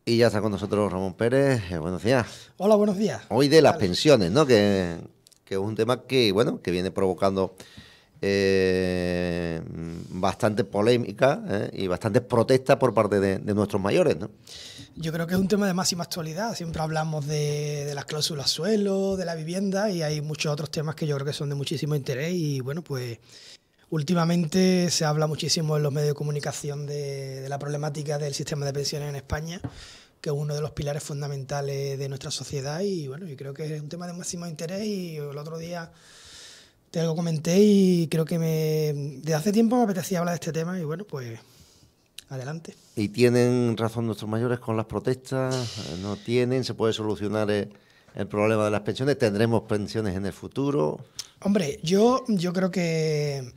Y ya está con nosotros Ramón Pérez. Buenos días. Hola, buenos días. Hoy de las pensiones, ¿no? Que es un tema que, bueno, que viene provocando bastante polémica y bastantes protestas por parte de nuestros mayores, ¿no? Yo creo que es un tema de máxima actualidad. Siempre hablamos de las cláusulas suelo, de la vivienda, y hay muchos otros temas que yo creo que son de muchísimo interés. Y bueno, pues últimamente se habla muchísimo en los medios de comunicación de la problemática del sistema de pensiones en España, que es uno de los pilares fundamentales de nuestra sociedad. Y bueno, yo creo que es un tema de máximo interés. Y el otro día te lo comenté y creo que desde hace tiempo me apetecía hablar de este tema y bueno, pues adelante. ¿Y tienen razón nuestros mayores con las protestas? ¿No tienen? ¿Se puede solucionar el problema de las pensiones? ¿Tendremos pensiones en el futuro? Hombre, yo creo que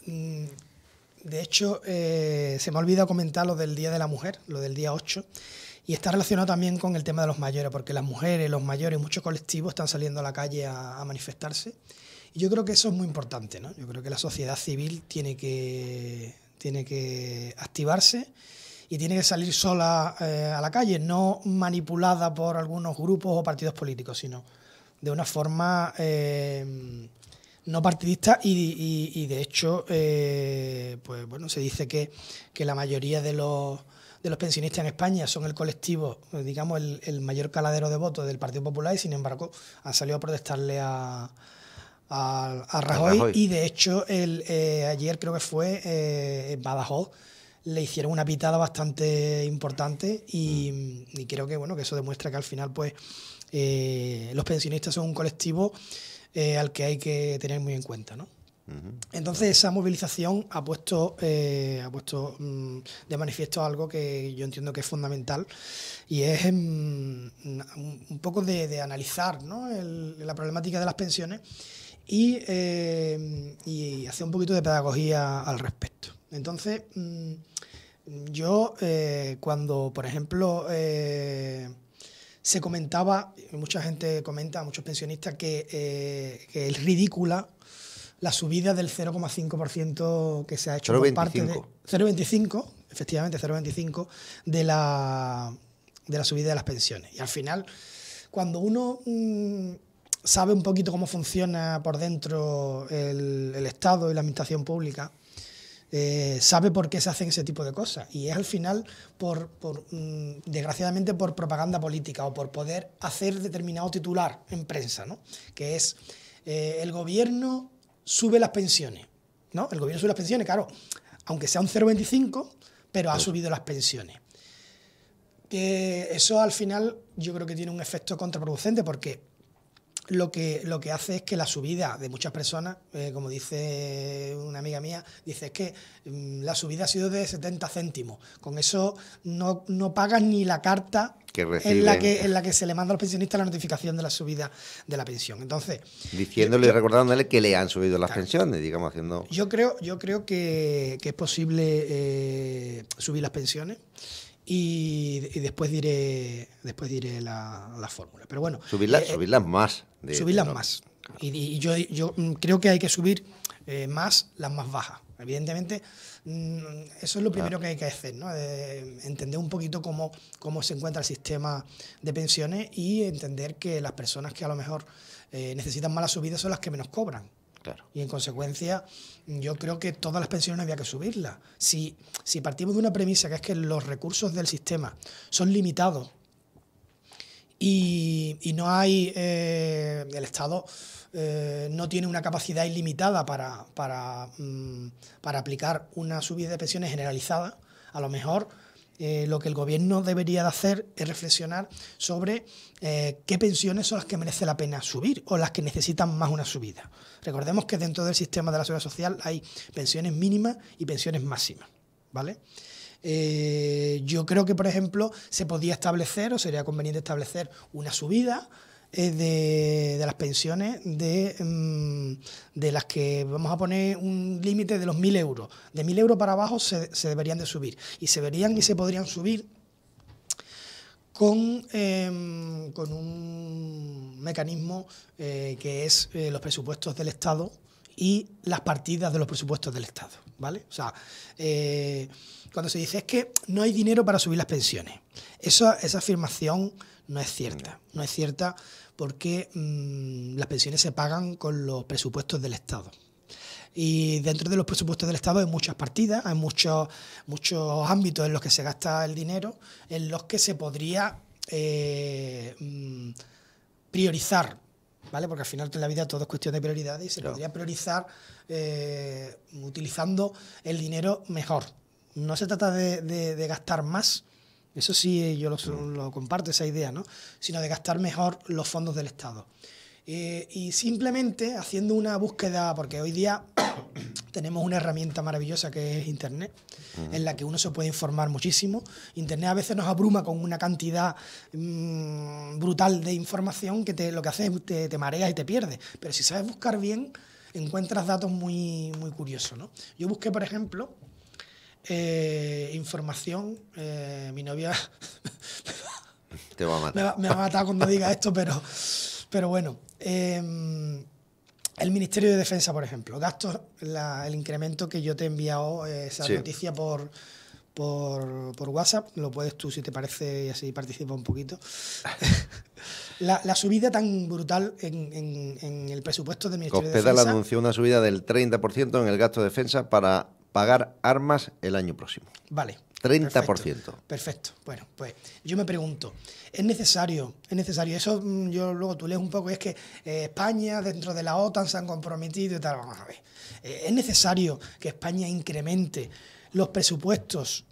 de hecho se me ha olvidado comentar lo del Día de la Mujer, lo del día 8, y está relacionado también con el tema de los mayores, porque las mujeres, los mayores, muchos colectivos están saliendo a la calle a manifestarse. Y yo creo que eso es muy importante, ¿no? Yo creo que la sociedad civil tiene que activarse y tiene que salir sola a la calle, no manipulada por algunos grupos o partidos políticos, sino de una forma no partidista y de hecho, pues bueno, se dice que la mayoría de los pensionistas en España son el colectivo, digamos, el mayor caladero de votos del Partido Popular y sin embargo han salido a protestarle a Rajoy. Y de hecho ayer creo que fue en Badajoz le hicieron una pitada bastante importante y creo que bueno que eso demuestra que al final pues los pensionistas son un colectivo al que hay que tener muy en cuenta, ¿no? Entonces esa movilización ha puesto de manifiesto algo que yo entiendo que es fundamental y es un poco de analizar, ¿no? La problemática de las pensiones y hacer un poquito de pedagogía al respecto. Entonces, yo cuando, por ejemplo, se comentaba, mucha gente comenta, muchos pensionistas, que es ridícula la subida del 0,5% que se ha hecho 0,25. por parte de 0,25, efectivamente 0,25 de la subida de las pensiones. Y al final, cuando uno sabe un poquito cómo funciona por dentro el Estado y la administración pública, sabe por qué se hacen ese tipo de cosas. Y es al final, desgraciadamente, por propaganda política o por poder hacer determinado titular en prensa, ¿no? Que es el gobierno sube las pensiones, ¿no? El gobierno sube las pensiones, claro, aunque sea un 0,25, pero ha subido las pensiones. Que eso al final yo creo que tiene un efecto contraproducente porque lo que hace es que la subida de muchas personas, como dice una amiga mía, dice es que la subida ha sido de 70 céntimos. Con eso no pagan ni la carta en la que se le manda a los pensionistas la notificación de la subida de la pensión. Entonces, diciéndole y recordándole que le han subido las pensiones, digamos, haciendo... Yo creo que es posible subir las pensiones. Y después diré la fórmula. Pero bueno, subirlas más. Subirlas más. Y yo creo que hay que subir más las más bajas. Evidentemente, eso es lo primero que hay que hacer, ¿no? Entender un poquito cómo se encuentra el sistema de pensiones y entender que las personas que a lo mejor necesitan más la subida son las que menos cobran. Claro. Y en consecuencia, yo creo que todas las pensiones había que subirlas. Si partimos de una premisa que es que los recursos del sistema son limitados y no hay, el Estado no tiene una capacidad ilimitada para aplicar una subida de pensiones generalizada, a lo mejor lo que el gobierno debería de hacer es reflexionar sobre qué pensiones son las que merece la pena subir o las que necesitan más una subida. Recordemos que dentro del sistema de la seguridad social hay pensiones mínimas y pensiones máximas, ¿vale? Yo creo que, por ejemplo, se podía establecer o sería conveniente establecer una subida de las pensiones de las que vamos a poner un límite de los 1.000 euros. De 1.000 euros para abajo se deberían de subir y se podrían subir con un mecanismo que es los presupuestos del Estado y las partidas de los presupuestos del Estado, ¿vale? O sea, cuando se dice es que no hay dinero para subir las pensiones, esa afirmación no es cierta. No es cierta porque las pensiones se pagan con los presupuestos del Estado. Y dentro de los presupuestos del Estado hay muchas partidas, hay muchos ámbitos en los que se gasta el dinero, en los que se podría priorizar, ¿vale? Porque al final en la vida todo es cuestión de prioridades y se podría priorizar utilizando el dinero mejor. No se trata de gastar más, eso sí yo lo comparto, esa idea, ¿no? Sino de gastar mejor los fondos del Estado. Y simplemente haciendo una búsqueda, porque hoy día tenemos una herramienta maravillosa que es Internet, en la que uno se puede informar muchísimo. Internet a veces nos abruma con una cantidad brutal de información que lo que hace es te mareas y te pierdes. Pero si sabes buscar bien, encuentras datos muy, muy curiosos, ¿no? Yo busqué, por ejemplo, información, mi novia te va a matar. me va a matar cuando diga esto, pero bueno, el Ministerio de Defensa, por ejemplo, gastos, el incremento que yo te he enviado, esa noticia por WhatsApp, lo puedes tú si te parece y así participa un poquito. La subida tan brutal en el presupuesto del Ministerio de Defensa. Cospedal anunció una subida del 30% en el gasto de defensa para pagar armas el año próximo. Vale. 30%. Perfecto. Bueno, pues yo me pregunto, ¿es necesario? Eso yo luego tú lees un poco, y es que España dentro de la OTAN se han comprometido y tal. Vamos a ver. ¿Es necesario que España incremente los presupuestos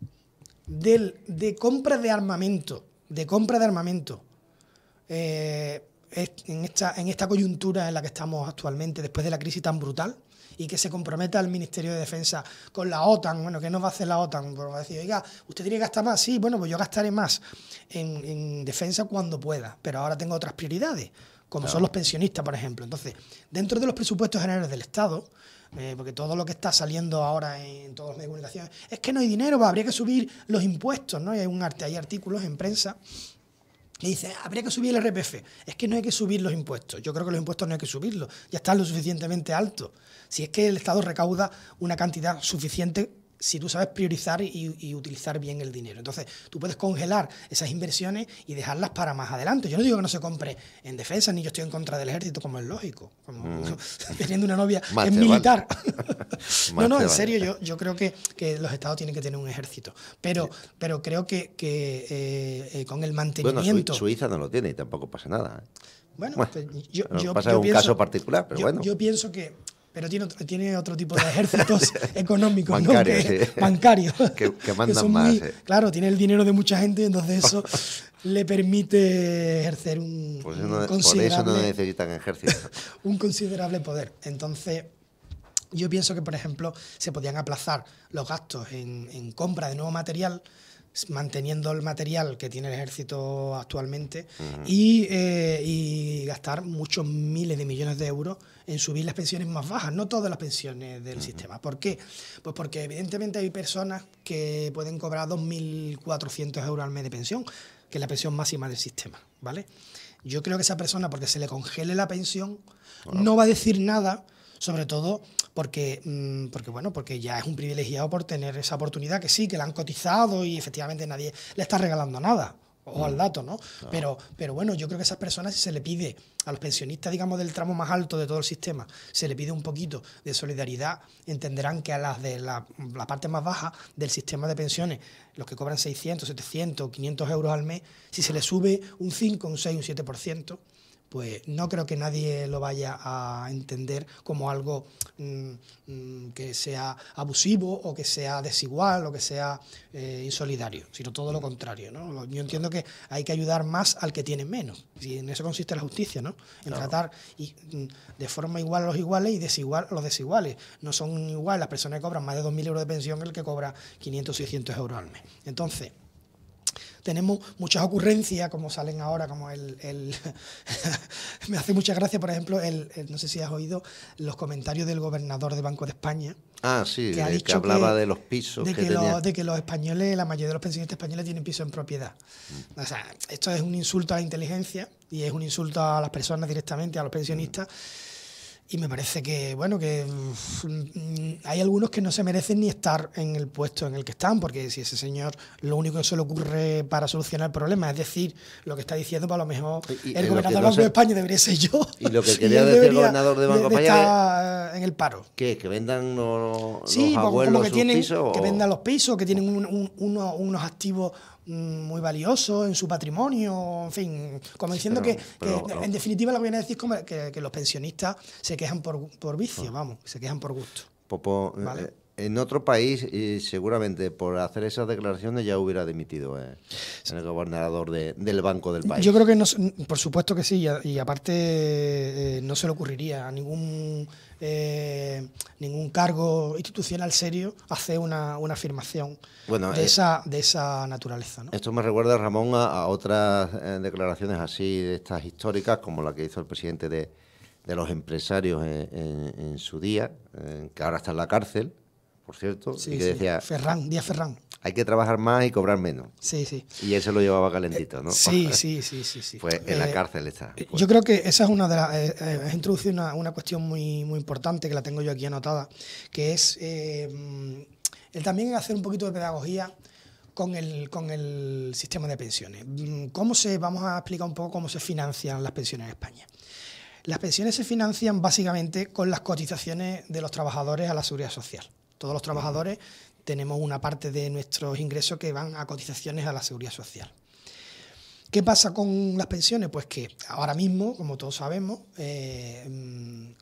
de compra de armamento? En esta coyuntura en la que estamos actualmente, después de la crisis tan brutal, y que se comprometa el Ministerio de Defensa con la OTAN. Bueno, ¿qué nos va a hacer la OTAN? Pues va a decir, oiga, ¿usted tiene que gastar más? Sí, bueno, pues yo gastaré más en defensa cuando pueda, pero ahora tengo otras prioridades, como son los pensionistas, por ejemplo. Entonces, dentro de los presupuestos generales del Estado, porque todo lo que está saliendo ahora en todos los medios de comunicación es que no hay dinero, pues habría que subir los impuestos, ¿no? Y hay artículos en prensa y dice, habría que subir el IRPF. Es que no hay que subir los impuestos. Yo creo que los impuestos no hay que subirlos. Ya están lo suficientemente altos. Si es que el Estado recauda una cantidad suficiente si tú sabes priorizar y utilizar bien el dinero. Entonces, tú puedes congelar esas inversiones y dejarlas para más adelante. Yo no digo que no se compre en defensa, ni yo estoy en contra del ejército, como es lógico. Teniendo una novia que es militar. No, en serio, yo creo que los estados tienen que tener un ejército. Pero creo que con el mantenimiento... Bueno, Suiza no lo tiene y tampoco pasa nada. Bueno, pues yo pasa un caso particular, pero bueno. Yo pienso que... Pero tiene otro tipo de ejércitos económicos, bancarios, ¿no? Bancarios. Que mandan más. Claro, tiene el dinero de mucha gente y entonces eso le permite ejercer un considerable... Por eso no necesitan ejército. Un considerable poder. Entonces, yo pienso que, por ejemplo, se podían aplazar los gastos en compra de nuevo material, manteniendo el material que tiene el ejército actualmente, y gastar muchos miles de millones de euros en subir las pensiones más bajas, no todas las pensiones del sistema. ¿Por qué? Pues porque evidentemente hay personas que pueden cobrar 2.400 euros al mes de pensión, que es la pensión máxima del sistema, ¿vale? Yo creo que esa persona, porque se le congele la pensión, no va a decir nada, sobre todo porque ya es un privilegiado por tener esa oportunidad, que sí, que la han cotizado y efectivamente nadie le está regalando nada. Ojo al dato, ¿no? Pero bueno, yo creo que a esas personas, si se le pide a los pensionistas, digamos, del tramo más alto de todo el sistema, se le pide un poquito de solidaridad, entenderán que a las de la parte más baja del sistema de pensiones, los que cobran 600, 700, 500 euros al mes, si se les sube un 5, un 6, un 7%, pues no creo que nadie lo vaya a entender como algo que sea abusivo o que sea desigual o que sea insolidario, sino todo lo contrario, ¿no? Yo entiendo que hay que ayudar más al que tiene menos, y en eso consiste la justicia, ¿no? En tratar de forma igual a los iguales y desigual a los desiguales. No son igual las personas que cobran más de 2.000 euros de pensión que el que cobra 500 o 600 euros al mes. Entonces, tenemos muchas ocurrencias, como salen ahora, como me hace mucha gracia, por ejemplo, no sé si has oído los comentarios del gobernador del Banco de España. Ah, sí, que hablaba de los pisos de que los españoles, la mayoría de los pensionistas españoles tienen pisos en propiedad. O sea, esto es un insulto a la inteligencia y es un insulto a las personas directamente, a los pensionistas. Y me parece que, bueno, que hay algunos que no se merecen ni estar en el puesto en el que están, porque si ese señor lo único que se le ocurre para solucionar el problema es decir lo que está diciendo, pues a lo mejor el gobernador del Banco de España debería ser yo. Y lo que quería decir el gobernador del Banco de España está en el paro. ¿Qué? ¿Que vendan los sí, abuelos como que sus tienen, pisos? Que vendan los pisos, que tienen unos activos muy valiosos en su patrimonio, en fin, como diciendo pero, en definitiva lo que viene a decir es como que los pensionistas se quejan por vicio, vamos, se quejan por gusto. ¿Vale? En otro país, seguramente por hacer esas declaraciones ya hubiera dimitido el gobernador del banco del país. Yo creo que, no, por supuesto que sí, y aparte no se le ocurriría a ningún cargo institucional serio hacer una afirmación de esa naturaleza, ¿no? Esto me recuerda, Ramón, a otras declaraciones así, de estas históricas, como la que hizo el presidente de los empresarios en su día, que ahora está en la cárcel, por cierto, sí, y que decía... Díaz Ferrán. Hay que trabajar más y cobrar menos. Sí, sí. Y él se lo llevaba calentito, ¿no? Sí. Pues en la cárcel está. Pues. Yo creo que esa es una de las... has introducido una cuestión muy, muy importante, que la tengo yo aquí anotada, que es el también hacer un poquito de pedagogía con el sistema de pensiones. Vamos a explicar un poco cómo se financian las pensiones en España. Las pensiones se financian básicamente con las cotizaciones de los trabajadores a la Seguridad Social. Todos los trabajadores tenemos una parte de nuestros ingresos que van a cotizaciones a la Seguridad Social. ¿Qué pasa con las pensiones? Pues que ahora mismo, como todos sabemos,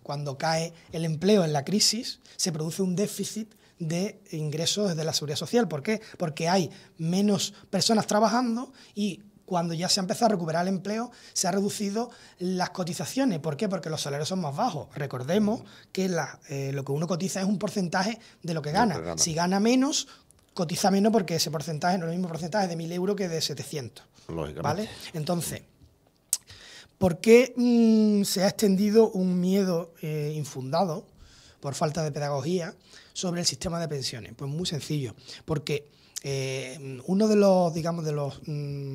cuando cae el empleo en la crisis, se produce un déficit de ingresos de la Seguridad Social. ¿Por qué? Porque hay menos personas trabajando y cuando ya se ha empezado a recuperar el empleo, se han reducido las cotizaciones. ¿Por qué? Porque los salarios son más bajos. Recordemos que lo que uno cotiza es un porcentaje de lo que gana. Si gana menos, cotiza menos porque ese porcentaje no es el mismo porcentaje de 1.000 euros que de 700. Lógicamente. ¿Vale? Entonces, ¿por qué se ha extendido un miedo infundado, por falta de pedagogía, sobre el sistema de pensiones? Pues muy sencillo, porque uno de los,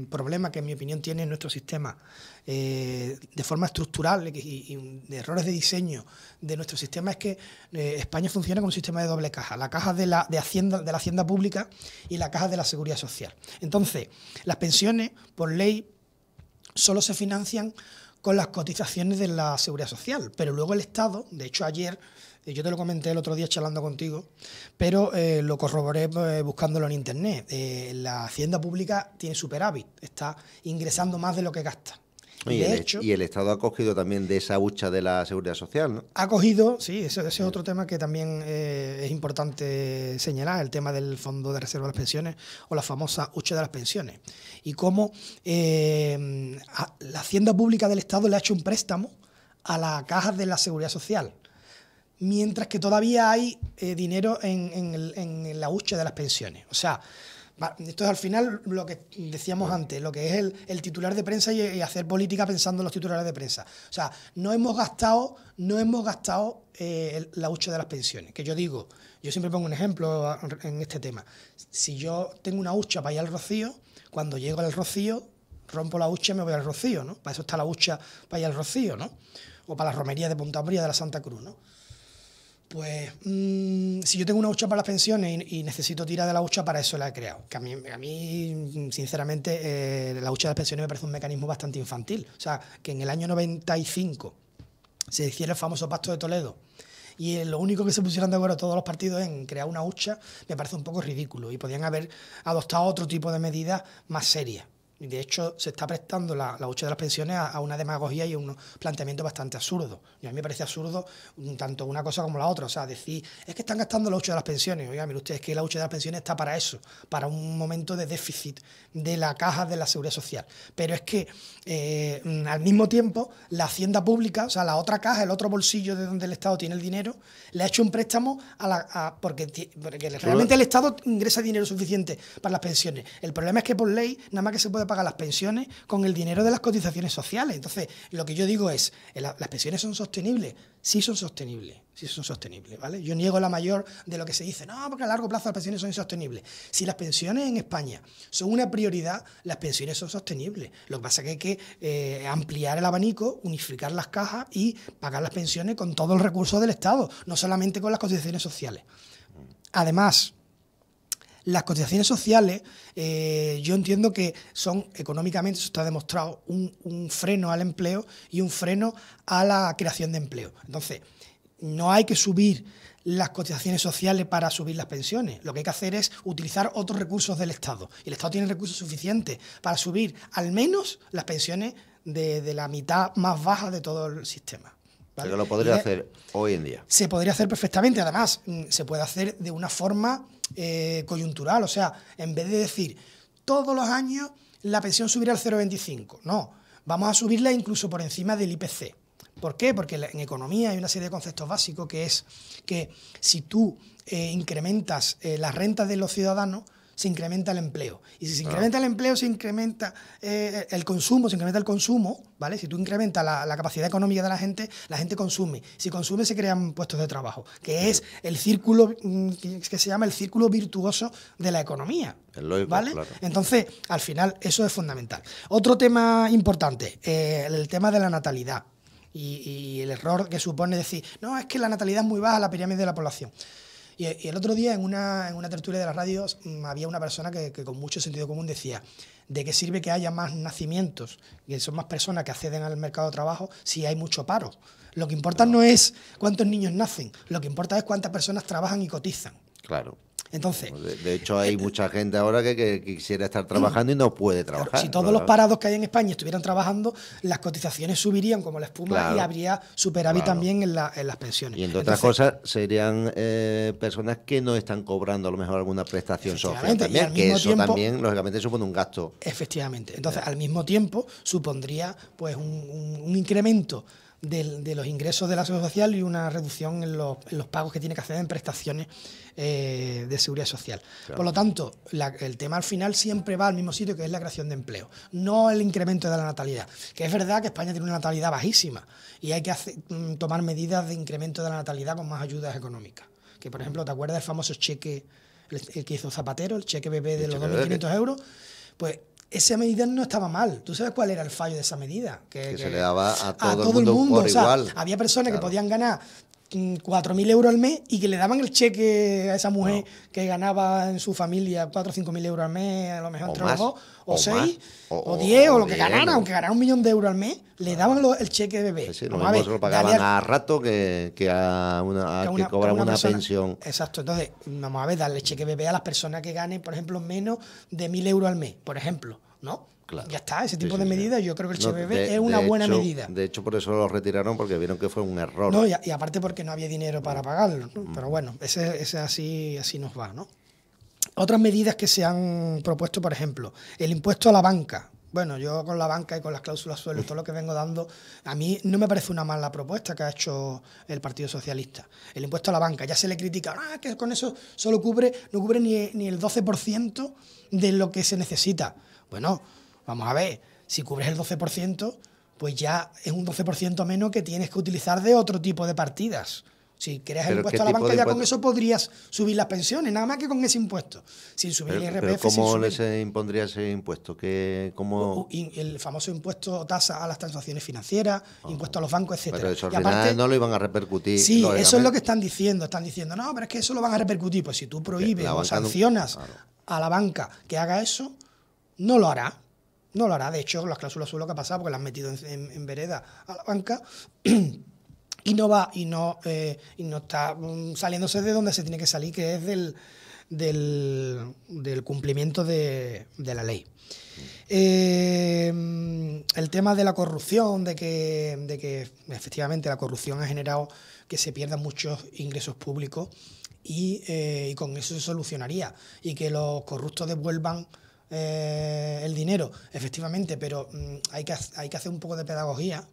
problemas que en mi opinión tiene nuestro sistema de forma estructural y de errores de diseño de nuestro sistema es que España funciona con un sistema de doble caja, la caja de la Hacienda Pública y la caja de la Seguridad Social. Entonces, las pensiones, por ley, solo se financian con las cotizaciones de la Seguridad Social, pero luego el Estado, de hecho ayer, yo te lo comenté el otro día charlando contigo, pero lo corroboré buscándolo en internet. La Hacienda Pública tiene superávit, está ingresando más de lo que gasta. Y el Estado ha cogido también de esa hucha de la Seguridad Social, ¿no? Ha cogido, sí, ese es otro tema que también es importante señalar, el tema del Fondo de Reserva de las Pensiones o la famosa hucha de las pensiones. Y cómo la Hacienda Pública del Estado le ha hecho un préstamo a las cajas de la Seguridad Social, mientras que todavía hay dinero en la hucha de las pensiones. O sea, esto es al final lo que decíamos antes, lo que es el titular de prensa y hacer política pensando en los titulares de prensa. O sea, no hemos gastado la hucha de las pensiones. Que yo siempre pongo un ejemplo en este tema. Si yo tengo una hucha para ir al Rocío, cuando llego al Rocío, rompo la hucha y me voy al Rocío, ¿no? Para eso está la hucha para ir al Rocío, ¿no? O para la romería de Punta Umbría de la Santa Cruz, ¿no? Pues si yo tengo una hucha para las pensiones y necesito tirar de la hucha, para eso la he creado. Que a mí sinceramente, la hucha de las pensiones me parece un mecanismo bastante infantil. O sea, que en el año 95 se hiciera el famoso Pacto de Toledo y lo único que se pusieron de acuerdo todos los partidos en crear una hucha, me parece un poco ridículo y podían haber adoptado otro tipo de medidas más serias. Y de hecho, se está prestando la hucha de las pensiones a una demagogia y a un planteamiento bastante absurdo. Y a mí me parece absurdo tanto una cosa como la otra. O sea, decir, es que están gastando la hucha de las pensiones. Oiga, mire usted, es que la hucha de las pensiones está para eso, para un momento de déficit de la caja de la Seguridad Social. Pero es que, al mismo tiempo, la Hacienda Pública, o sea, la otra caja, el otro bolsillo de donde el Estado tiene el dinero, le ha hecho un préstamo porque realmente el Estado ingresa dinero suficiente para las pensiones. El problema es que por ley nada más que se puede puede pagar las pensiones con el dinero de las cotizaciones sociales. Entonces, lo que yo digo es, ¿las pensiones son sostenibles? Sí son sostenibles, ¿vale? Yo niego la mayor de lo que se dice, no, porque a largo plazo las pensiones son insostenibles. Si las pensiones en España son una prioridad, las pensiones son sostenibles. Lo que pasa es que hay que ampliar el abanico, unificar las cajas y pagar las pensiones con todo el recurso del Estado, no solamente con las cotizaciones sociales. Además, las cotizaciones sociales, yo entiendo que son, económicamente, eso está demostrado, un freno al empleo y un freno a la creación de empleo. Entonces, no hay que subir las cotizaciones sociales para subir las pensiones. Lo que hay que hacer es utilizar otros recursos del Estado. Y el Estado tiene recursos suficientes para subir al menos las pensiones de la mitad más baja de todo el sistema. ¿Vale? Pero lo podría hacer hoy en día. Se podría hacer perfectamente. Además, se puede hacer de una forma coyuntural. O sea, en vez de decir todos los años la pensión subirá al 0,25. No, vamos a subirla incluso por encima del IPC. ¿Por qué? Porque en economía hay una serie de conceptos básicos que es que si tú incrementas las rentas de los ciudadanos, se incrementa el empleo. Y si se incrementa el empleo, se incrementa el consumo, ¿vale? Si tú incrementas la capacidad económica de la gente consume. Si consume, se crean puestos de trabajo, que es el círculo que se llama el círculo virtuoso de la economía. ¿Vale? Claro. Entonces, al final, eso es fundamental. Otro tema importante, el tema de la natalidad. Y el error que supone decir, no, es que la natalidad es muy baja, la pirámide de la población. Y el otro día en una tertulia de las radios había una persona que con mucho sentido común decía, ¿de qué sirve que haya más nacimientos, que son más personas que acceden al mercado de trabajo, si hay mucho paro? Lo que importa no es cuántos niños nacen, lo que importa es cuántas personas trabajan y cotizan. Claro. Entonces, de hecho, hay mucha gente ahora que quisiera estar trabajando y no puede trabajar. Claro, si todos los parados que hay en España estuvieran trabajando, las cotizaciones subirían como la espuma, claro, y habría superávit también en las pensiones. Y entre otras cosas, serían personas que no están cobrando a lo mejor alguna prestación social también, que eso tiempo, también, lógicamente, supone un gasto. Efectivamente. Entonces, al mismo tiempo, supondría pues un incremento de los ingresos de la seguridad social y una reducción en los pagos que tiene que hacer en prestaciones de seguridad social. Claro. Por lo tanto, el tema al final siempre va al mismo sitio, que es la creación de empleo, no el incremento de la natalidad. Que es verdad que España tiene una natalidad bajísima y hay que tomar medidas de incremento de la natalidad con más ayudas económicas. Que, por ejemplo, ¿te acuerdas del famoso cheque, el que hizo Zapatero, el cheque bebé de los 2.500 euros? Pues esa medida no estaba mal. ¿Tú sabes cuál era el fallo de esa medida? Que se le daba a todo el mundo por igual. O sea, había personas que podían ganar 4.000 euros al mes y que le daban el cheque a esa mujer que ganaba en su familia 4 o 5.000 euros al mes, a lo mejor entre los dos, o 6, o 10, o lo que ganara, aunque ganara 1.000.000 de euros al mes, le daban el cheque de bebé. Sí, lo mismo se lo pagaban a rato que a que cobraba una pensión. Exacto, entonces, vamos a ver, darle cheque bebé a las personas que ganen, por ejemplo, menos de 1.000 euros al mes, por ejemplo, ¿no? Claro. Ya está, ese tipo de medidas, yo creo que el cheque bebé es una buena medida. De hecho, por eso lo retiraron, porque vieron que fue un error. No, y aparte porque no había dinero para pagarlo, ¿no? Pero bueno, ese así nos va, ¿no? Otras medidas que se han propuesto, por ejemplo, el impuesto a la banca. Bueno, yo con la banca y con las cláusulas suelo, todo lo que vengo dando, a mí no me parece una mala propuesta que ha hecho el Partido Socialista. El impuesto a la banca, ya se le critica, que con eso no cubre ni el 12% de lo que se necesita. Bueno, vamos a ver, si cubres el 12%, pues ya es un 12% menos que tienes que utilizar de otro tipo de partidas. Si creas el impuesto a la banca, ya con eso podrías subir las pensiones, nada más que con ese impuesto. Sin subir el IRPF. ¿Pero cómo les impondría ese impuesto? El famoso impuesto o tasa a las transacciones financieras, impuesto a los bancos, etcétera. Pero eso al final no lo iban a repercutir. Sí, eso es lo que están diciendo. Están diciendo, no, pero es que eso lo van a repercutir. Pues si tú prohíbes o sancionas a la banca que haga eso, no lo hará. No lo hará. De hecho, las cláusulas suelo que ha pasado porque las han metido en vereda a la banca y no está saliéndose de donde se tiene que salir, que es del cumplimiento de la ley. El tema de la corrupción, de que efectivamente la corrupción ha generado que se pierdan muchos ingresos públicos y con eso se solucionaría y que los corruptos devuelvan el dinero, efectivamente, pero hay que hacer un poco de pedagogía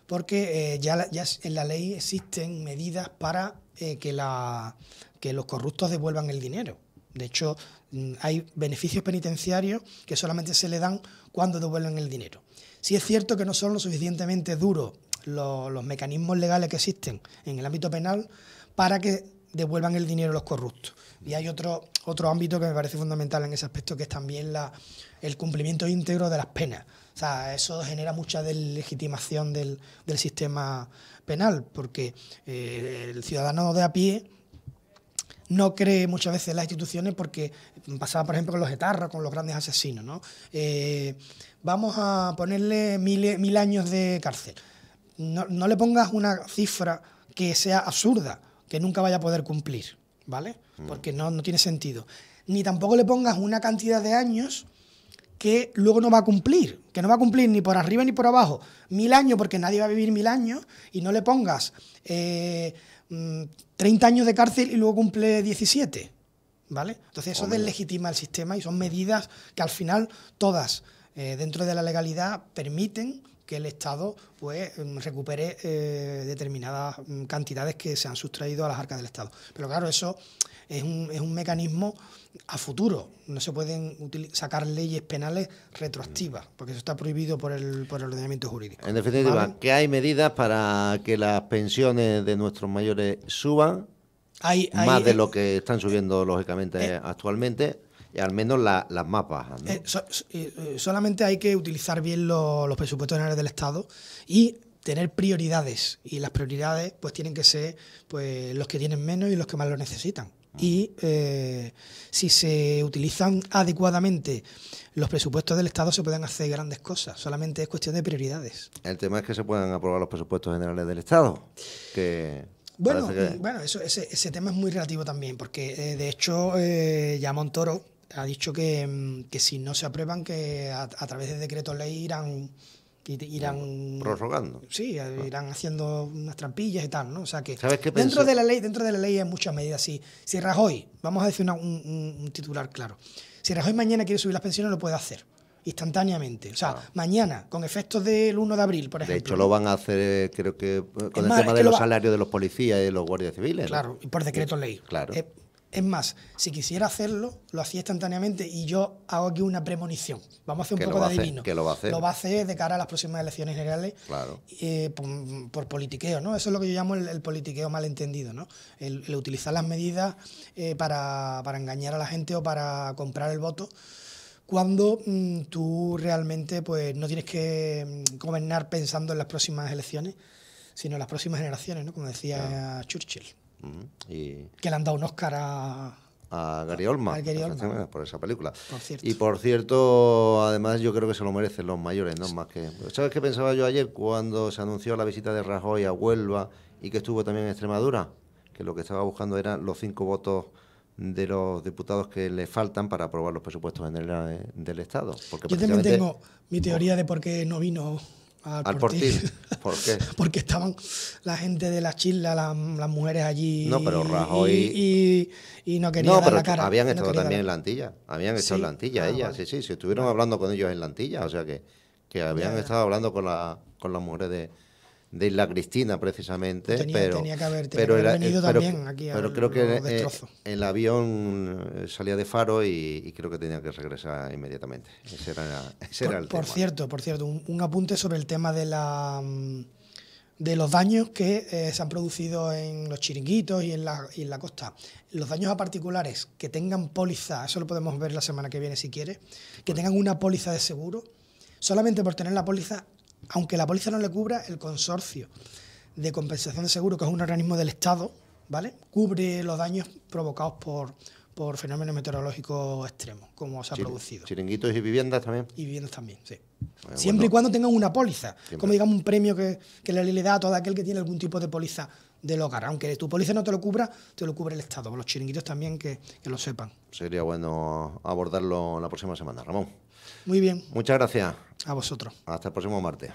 porque ya en la ley existen medidas para que los corruptos devuelvan el dinero. De hecho, hay beneficios penitenciarios que solamente se le dan cuando devuelven el dinero. Sí es cierto que no son lo suficientemente duros los mecanismos legales que existen en el ámbito penal para que devuelvan el dinero a los corruptos. Y hay otro ámbito que me parece fundamental en ese aspecto, que es también el cumplimiento íntegro de las penas. O sea, eso genera mucha deslegitimación del sistema penal, porque el ciudadano de a pie no cree muchas veces en las instituciones, porque pasaba, por ejemplo, con los etarras, con los grandes asesinos, ¿no? Vamos a ponerle 1000 años de cárcel. No le pongas una cifra que sea absurda, que nunca vaya a poder cumplir, ¿vale? Porque no tiene sentido. Ni tampoco le pongas una cantidad de años que luego no va a cumplir, que no va a cumplir ni por arriba ni por abajo. 1000 años, porque nadie va a vivir 1000 años, y no le pongas 30 años de cárcel y luego cumple 17, ¿vale? Entonces eso deslegitima el sistema, y son medidas que al final todas, dentro de la legalidad, permiten que el Estado pues recupere determinadas cantidades que se han sustraído a las arcas del Estado. Pero claro, eso es un mecanismo a futuro. No se pueden sacar leyes penales retroactivas, porque eso está prohibido por el ordenamiento jurídico. En definitiva, ¿vale? ¿Que hay medidas para que las pensiones de nuestros mayores suban más de lo que están subiendo, lógicamente, actualmente? Y al menos las más bajas, ¿no? Solamente hay que utilizar bien los presupuestos generales del Estado y tener prioridades. Y las prioridades pues tienen que ser pues los que tienen menos y los que más lo necesitan. Y si se utilizan adecuadamente los presupuestos del Estado, se pueden hacer grandes cosas. Solamente es cuestión de prioridades. El tema es que se puedan aprobar los presupuestos generales del Estado, que... Bueno, ese tema es muy relativo también, porque de hecho ya Montoro ha dicho que si no se aprueban, que a través de decretos ley irán prorrogando. Sí, irán haciendo unas trampillas y tal, ¿no? O sea que dentro de la ley hay muchas medidas. Si Rajoy, vamos a decir un titular claro, si Rajoy mañana quiere subir las pensiones, lo puede hacer instantáneamente. O sea, mañana, con efectos del 1 de abril, por ejemplo. De hecho, lo van a hacer, creo que con el tema de los salarios de los policías y de los guardias civiles. Claro, y por decreto ley. Claro. Es más, si quisiera hacerlo, lo hacía instantáneamente, y yo hago aquí una premonición. Vamos a hacer un poco de adivino. ¿Qué lo va a hacer? Lo va a hacer de cara a las próximas elecciones generales, claro. Por politiqueo, ¿no? Eso es lo que yo llamo el politiqueo malentendido, ¿no? El utilizar las medidas para engañar a la gente o para comprar el voto, cuando tú realmente pues no tienes que gobernar pensando en las próximas elecciones, sino en las próximas generaciones, ¿no? Como decía Churchill. Que le han dado un Oscar a Gary Oldman, por esa película. Por cierto. Y por cierto, además yo creo que se lo merecen los mayores, ¿no? Más que... ¿Sabes qué pensaba yo ayer cuando se anunció la visita de Rajoy a Huelva y que estuvo también en Extremadura? Que lo que estaba buscando eran los 5 votos de los diputados que le faltan para aprobar los presupuestos generales del Estado. Porque yo también tengo mi teoría de por qué no vino al Portil. ¿Por qué? Porque estaban la gente de la Chisla, las mujeres allí. No, pero Rajoy... Y no quería dar la cara. Habían estado también en la Antilla. Habían estado en la Antilla ellas. Vale. Sí, estuvieron hablando con ellos en la Antilla. O sea que habían estado hablando con las mujeres de Isla Cristina, precisamente. Tenía que haber venido también aquí. Pero creo que el avión salía de Faro y creo que tenía que regresar inmediatamente. Ese era el tema. Por cierto, un apunte sobre el tema de los daños que se han producido en los chiringuitos y en la costa. Los daños a particulares que tengan póliza, eso lo podemos ver la semana que viene si quieres, que tengan una póliza de seguro, solamente por tener la póliza, aunque la póliza no le cubra, el consorcio de compensación de seguro, que es un organismo del Estado, ¿vale?, cubre los daños provocados por fenómenos meteorológicos extremos, como se ha producido. ¿Chiringuitos y viviendas también? Y viviendas también, sí. Siempre y cuando tengan una póliza, como digamos un premio que la ley le da a todo aquel que tiene algún tipo de póliza del hogar. Aunque tu póliza no te lo cubra, te lo cubre el Estado. Los chiringuitos también, que lo sepan. Sería bueno abordarlo la próxima semana, Ramón. Muy bien. Muchas gracias. A vosotros. Hasta el próximo martes.